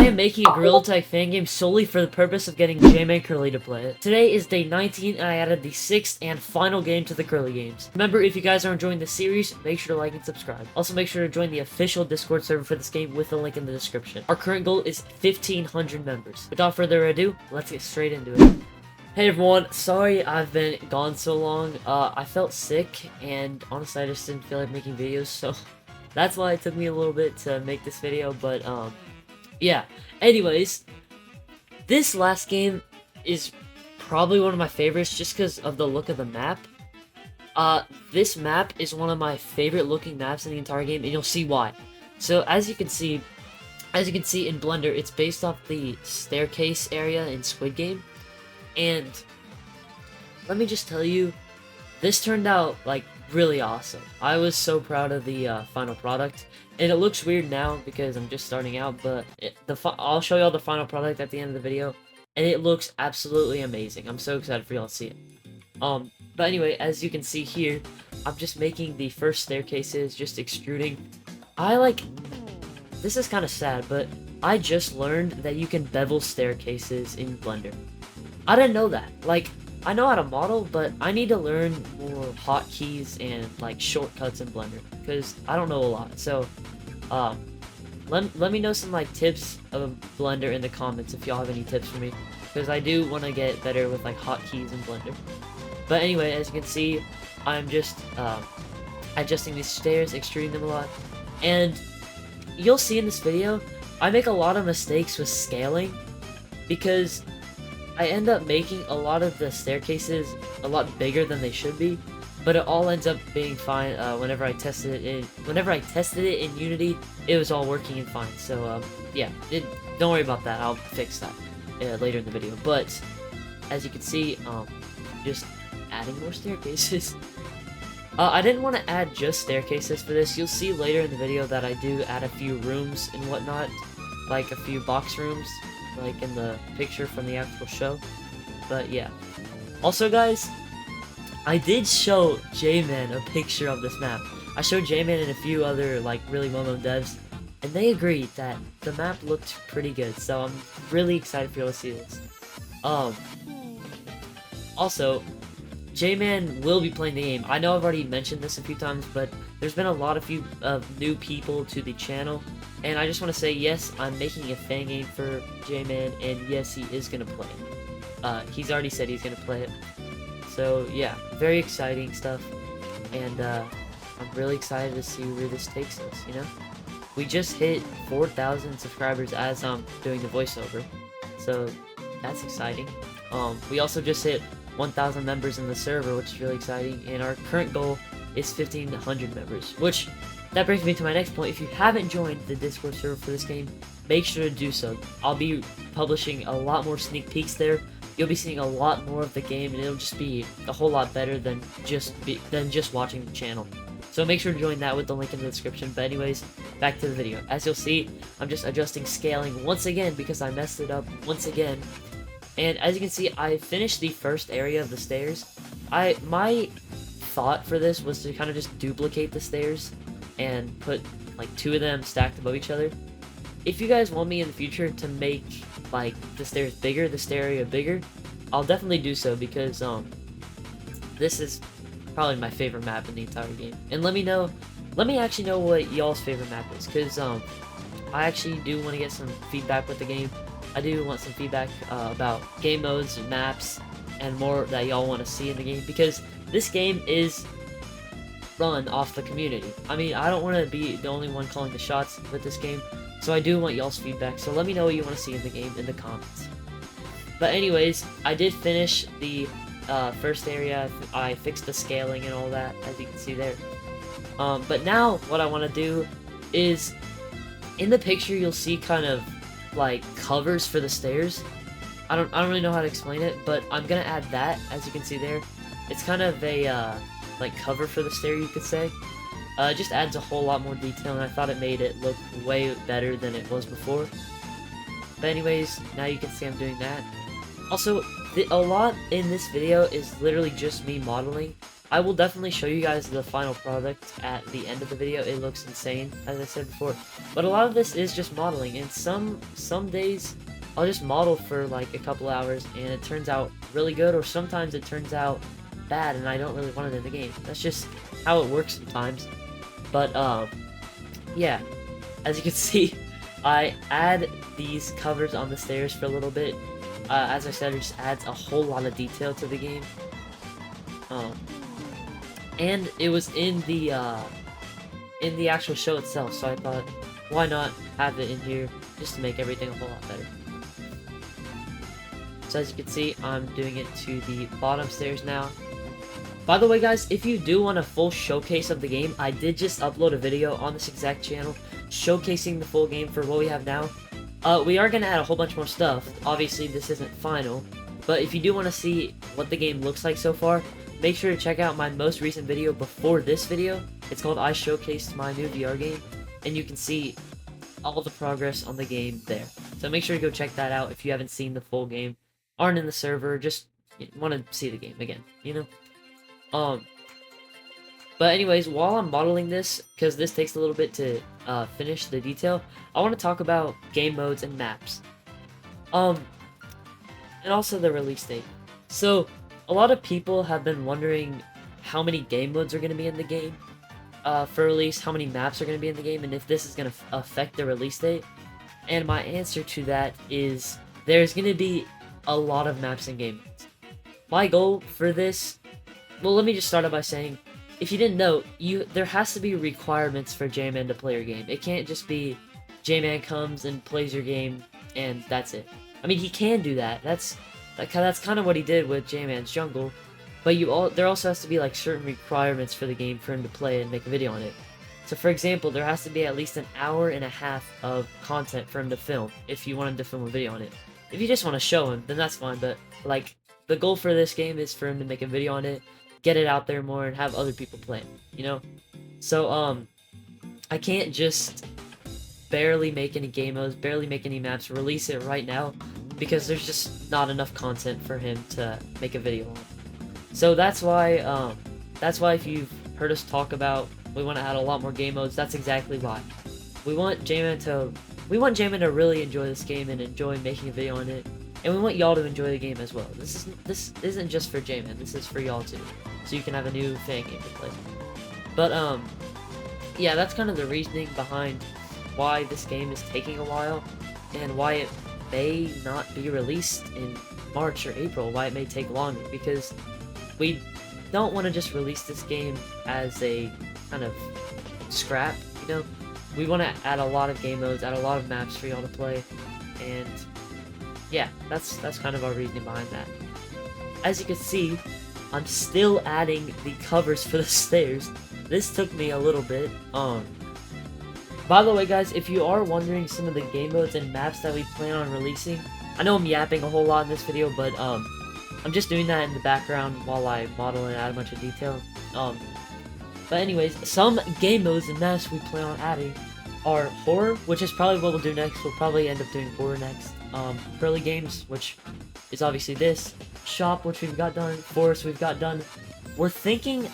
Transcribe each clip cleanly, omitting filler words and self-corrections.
I am making a gorillatag fan game solely for the purpose of getting Jmancurly to play it. Today is day 19 and I added the 6th and final game to the Curly games. Remember, if you guys are enjoying this series, make sure to like and subscribe. Also make sure to join the official Discord server for this game with the link in the description. Our current goal is 1,500 members. Without further ado, let's get straight into it. Hey everyone, sorry I've been gone so long. I felt sick and honestly I just didn't feel like making videos, so that's why it took me a little bit to make this video, but yeah. Anyways, this last game is probably one of my favorites just because of the look of the map. This map is one of my favorite looking maps in the entire game, and you'll see why. So as you can see in Blender, it's based off the staircase area in Squid Game. And let me just tell you, this turned out like really awesome. I was so proud of the final product, and it looks weird now because I'm just starting out, but I'll show y'all the final product at the end of the video, and it looks absolutely amazing. I'm so excited for y'all to see it. But anyway, as you can see here, I'm just making the first staircases, just extruding. This is kind of sad, but I just learned that you can bevel staircases in Blender. I didn't know that. Like, I know how to model, but I need to learn more hotkeys and like shortcuts in Blender because I don't know a lot. So, let me know some like tips of Blender in the comments if y'all have any tips for me, because I do want to get better with like hotkeys in Blender. But anyway, as you can see, I'm just adjusting these stairs, extruding them a lot, and you'll see in this video I make a lot of mistakes with scaling because I end up making a lot of the staircases a lot bigger than they should be, but it all ends up being fine. Whenever I tested it in Unity, it was all working and fine. So yeah, don't worry about that. I'll fix that later in the video. But as you can see, just adding more staircases. I didn't want to add just staircases for this. You'll see later in the video that I do add a few rooms and whatnot, like a few box rooms, like in the picture from the actual show. But yeah. Also guys, I did show Jman a picture of this map. I showed Jman and a few other like really well-known devs, and they agreed that the map looked pretty good. So I'm really excited for you to see this. Also, Jman will be playing the game. I know I've already mentioned this a few times, but there's been a lot of new people to the channel, and I just want to say, yes, I'm making a fan game for Jman, and yes, he is going to play it. He's already said he's going to play it. So, yeah, very exciting stuff, and I'm really excited to see where this takes us, you know? We just hit 4,000 subscribers as I'm doing the voiceover, so that's exciting. We also just hit 1,000 members in the server, which is really exciting, and our current goal is 1,500 members, which that brings me to my next point. If you haven't joined the Discord server for this game, make sure to do so. I'll be publishing a lot more sneak peeks there. You'll be seeing a lot more of the game, and it'll just be a whole lot better than just watching the channel. So make sure to join that with the link in the description. But anyways, back to the video. As you'll see, I'm just adjusting scaling once again because I messed it up once again. And as you can see, I finished the first area of the stairs. My thought for this was to kind of just duplicate the stairs and put like 2 of them stacked above each other. If you guys want me in the future to make like the stairs bigger, the stair area bigger, I'll definitely do so because this is probably my favorite map in the entire game. And let me actually know what y'all's favorite map is, because I actually do want to get some feedback with the game. I do want some feedback about game modes, maps, and more that y'all want to see in the game, because this game is run off the community. I mean, I don't want to be the only one calling the shots with this game, so I do want y'all's feedback, so let me know what you want to see in the game in the comments. But anyways, I did finish the first area. I fixed the scaling and all that, as you can see there. But now, what I want to do is, in the picture you'll see kind of like covers for the stairs. I don't really know how to explain it, but I'm gonna add that. As you can see there, it's kind of a like cover for the stair, you could say. It just adds a whole lot more detail, and I thought it made it look way better than it was before. But anyways, now you can see I'm doing that. Also, a lot in this video is literally just me modeling. I will definitely show you guys the final product at the end of the video. It looks insane, as I said before. But a lot of this is just modeling, and some days I'll just model for like a couple hours and it turns out really good, or sometimes it turns out bad and I don't really want it in the game. That's just how it works sometimes. But yeah, as you can see, I add these covers on the stairs for a little bit. As I said, it just adds a whole lot of detail to the game. And it was in the actual show itself, so I thought, why not have it in here just to make everything a whole lot better. So as you can see, I'm doing it to the bottom stairs now. By the way, guys, if you do want a full showcase of the game, I did just upload a video on this exact channel showcasing the full game for what we have now. We are going to add a whole bunch more stuff. Obviously, this isn't final, but if you do want to see what the game looks like so far, make sure to check out my most recent video before this video. It's called I Showcased My New VR Game, and you can see all the progress on the game there. So make sure to go check that out if you haven't seen the full game, aren't in the server, just want to see the game again, you know? But anyways, while I'm modeling this, because this takes a little bit to finish the detail, I want to talk about game modes and maps. And also the release date. So, a lot of people have been wondering how many game modes are going to be in the game for release, how many maps are going to be in the game, and if this is going to affect the release date. And my answer to that is there's going to be a lot of maps and game modes. My goal for this, well, let me just start out by saying, if you didn't know, there has to be requirements for Jman to play your game. It can't just be Jman comes and plays your game and that's it. I mean, he can do that. That's kind of what he did with jman'sjungle, but there also has to be like certain requirements for the game for him to play and make a video on it. So for example, there has to be at least an hour and a half of content for him to film if you want him to film a video on it. If you just want to show him, then that's fine, but like the goal for this game is for him to make a video on it, get it out there more, and have other people play it, you know? So, I can't just barely make any game modes, barely make any maps, release it right now, because there's just not enough content for him to make a video on. So that's why if you've heard us talk about we want to add a lot more game modes, that's exactly why. We want Jman to really enjoy this game and enjoy making a video on it. And we want y'all to enjoy the game as well. This isn't just for Jman, this is for y'all too. So you can have a new fan game to play. But yeah, that's kind of the reasoning behind why this game is taking a while, and why it may not be released in March or April, why it may take longer, because we don't want to just release this game as a kind of scrap, you know? We want to add a lot of game modes, add a lot of maps for y'all to play, and yeah, that's kind of our reasoning behind that. As you can see, I'm still adding the covers for the stairs. This took me a little bit. By the way, guys, if you are wondering some of the game modes and maps that we plan on releasing, I know I'm yapping a whole lot in this video, but I'm just doing that in the background while I model and add a bunch of detail. But anyways, some game modes and maps we plan on adding are horror, which is probably what we'll do next. We'll probably end up doing horror next. Curly games, which is obviously this. Shop, which we've got done. Forest, we've got done. We're thinking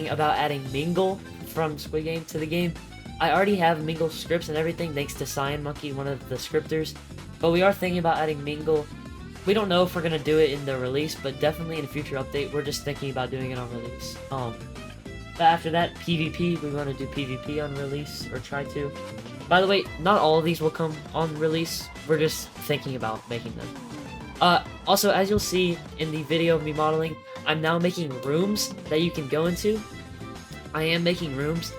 about adding Mingle from Squid Game to the game. I already have Mingle scripts and everything, thanks to CyanMonkey, one of the scripters. But we are thinking about adding Mingle. We don't know if we're gonna do it in the release, but definitely in a future update, we're just thinking about doing it on release. But after that, PvP, we want to do PvP on release, or try to. By the way, not all of these will come on release, we're just thinking about making them. Also, as you'll see in the video of me modeling, I'm now making rooms that you can go into. I am making rooms.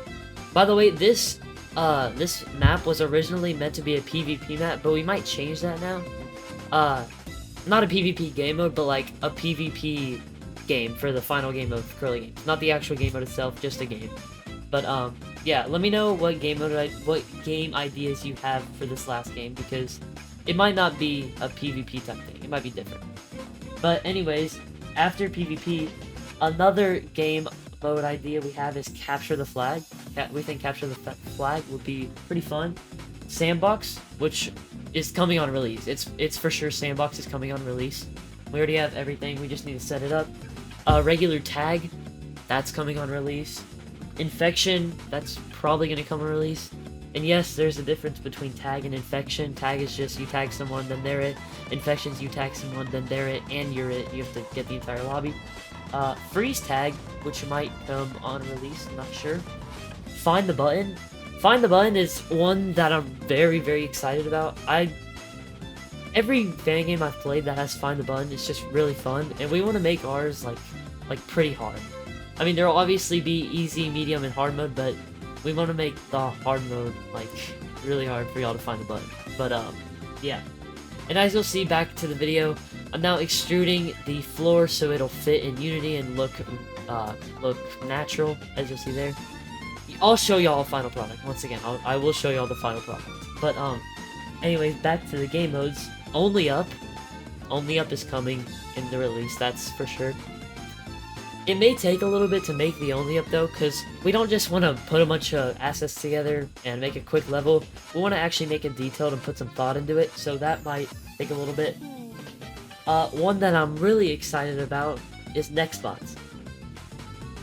By the way, this map was originally meant to be a PvP map, but we might change that now. Not a PvP game mode, but like a PvP game for the final game of Curly Games. Not the actual game mode itself, just a game. But yeah, let me know what game ideas you have for this last game, because it might not be a PvP type thing. It might be different. But anyways, after PvP, another game mode idea we have is Capture the Flag. We think Capture the Flag would be pretty fun. Sandbox, which is coming on release. It's for sure Sandbox is coming on release. We already have everything, we just need to set it up. Regular tag. that's coming on release. Infection, that's probably going to come on release. And yes, there's a difference between tag and infection. Tag is just you tag someone, then they're it. Infection's you tag someone, then they're it, and you're it. You have to get the entire lobby. Freeze tag, which might come on release, I'm not sure. Find the button. Find the button is one that I'm very, very excited about. Every fan game I've played that has find the button is just really fun, and we want to make ours like pretty hard. I mean, there'll obviously be easy, medium, and hard mode, but we want to make the hard mode like really hard for y'all to find the button. But yeah. And as you'll see, back to the video, I'm now extruding the floor so it'll fit in Unity and look natural, as you'll see there. I'll show y'all a final product. Once again, I will show y'all the final product. But anyways, back to the game modes. Only Up is coming in the release, that's for sure. It may take a little bit to make the Only Up though, because we don't just want to put a bunch of assets together and make a quick level. We want to actually make it detailed and put some thought into it, so that might take a little bit. One that I'm really excited about is next spots.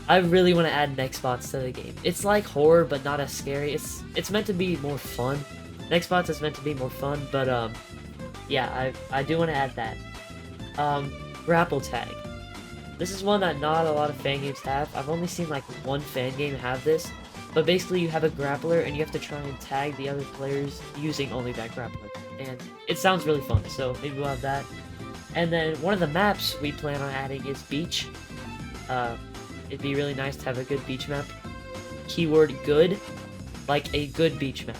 I really want to add next spots to the game. It's like horror, but not as scary. It's meant to be more fun. Next spots is meant to be more fun, but yeah, I do want to add that. Grapple tag. This is one that not a lot of fan games have. I've only seen like one fan game have this, but basically you have a grappler and you have to try and tag the other players using only that grappler, and it sounds really fun, so maybe we'll have that. And then one of the maps we plan on adding is beach. It'd be really nice to have a good beach map. Keyword good, like a good beach map.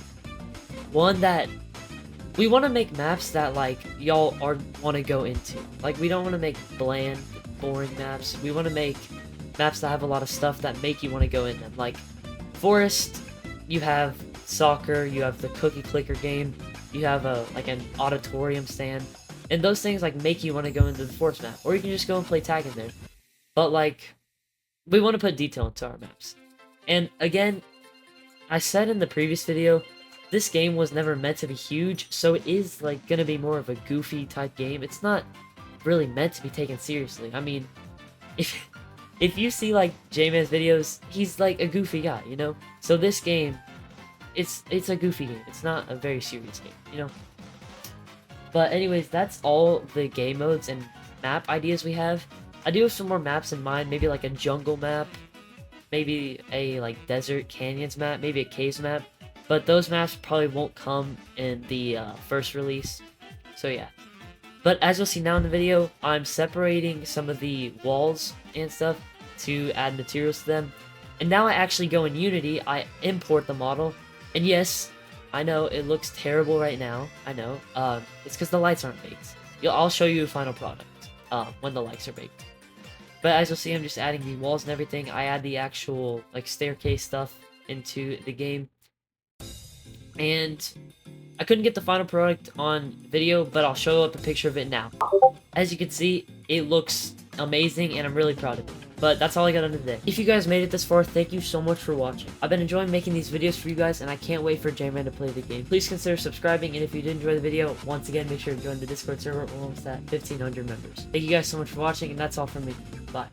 One that we want to make maps that like y'all want to go into. Like, we don't want to make bland, boring maps. We want to make maps that have a lot of stuff that make you want to go in them. Like forest, you have soccer, you have the cookie clicker game, you have like an auditorium stand, and those things like make you want to go into the forest map, or you can just go and play tag in there. But like, we want to put detail into our maps. And again, I said in the previous video, this game was never meant to be huge, so it is like gonna be more of a goofy type game. It's not really meant to be taken seriously. I mean, if you see like Jman's videos, he's like a goofy guy, you know? So this game, it's a goofy game. It's not a very serious game, you know? But anyways, that's all the game modes and map ideas we have. I do have some more maps in mind, maybe like a jungle map, maybe a like desert canyons map, maybe a caves map, but those maps probably won't come in the first release, so yeah. But as you'll see now in the video, I'm separating some of the walls and stuff to add materials to them, and now I actually go in Unity, I import the model, and yes, I know it looks terrible right now, I know, it's because the lights aren't baked. I'll show you a final product when the lights are baked. But as you'll see, I'm just adding the walls and everything. I add the actual like staircase stuff into the game. And I couldn't get the final product on video, but I'll show up a picture of it now. As you can see, it looks amazing and I'm really proud of it. But that's all I got on today. If you guys made it this far, thank you so much for watching. I've been enjoying making these videos for you guys, and I can't wait for Jman to play the game. Please consider subscribing, and if you did enjoy the video, once again, make sure to join the Discord server. We're almost at 1,500 members. Thank you guys so much for watching, and that's all from me. Bye.